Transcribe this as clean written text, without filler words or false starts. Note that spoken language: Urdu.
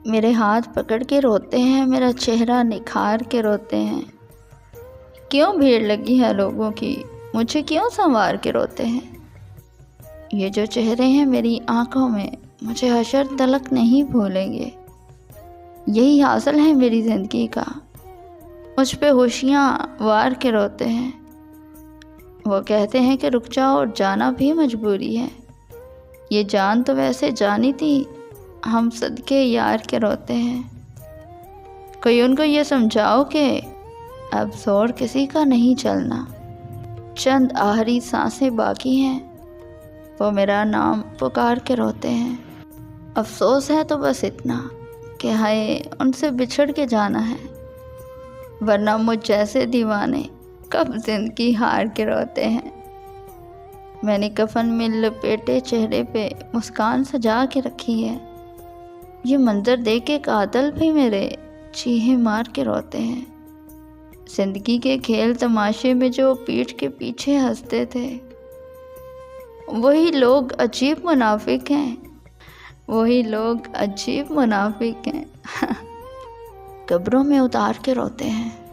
میرے ہاتھ پکڑ کے روتے ہیں، میرا چہرہ نکھار کے روتے ہیں۔ کیوں بھیڑ لگی ہے لوگوں کی، مجھے کیوں سنوار کے روتے ہیں؟ یہ جو چہرے ہیں میری آنکھوں میں، مجھے حشر تلک نہیں بھولیں گے۔ یہی حاصل ہے میری زندگی کا، مجھ پہ ہوشیاں وار کے روتے ہیں۔ وہ کہتے ہیں کہ رک جاؤ اور جانا بھی مجبوری ہے۔ یہ جان تو ویسے جانی تھی، ہم صدقے یار کے روتے ہیں۔ کوئی ان کو یہ سمجھاؤ کہ اب زور کسی کا نہیں چلنا، چند آخری سانسیں باقی ہیں، وہ میرا نام پکار کے روتے ہیں۔ افسوس ہے تو بس اتنا کہ ہائے ان سے بچھڑ کے جانا ہے، ورنہ مجھ جیسے دیوانے کب زندگی ہار کے روتے ہیں۔ میں نے کفن میں لپیٹے چہرے پہ مسکان سجا کے رکھی ہے، یہ منظر دیکھ کے قاتل بھی میرے چیخیں مار کے روتے ہیں۔ زندگی کے کھیل تماشے میں جو پیٹھ کے پیچھے ہنستے تھے، وہی لوگ عجیب منافق ہیں، وہی لوگ عجیب منافق ہیں۔ قبروں میں اتار کے روتے ہیں۔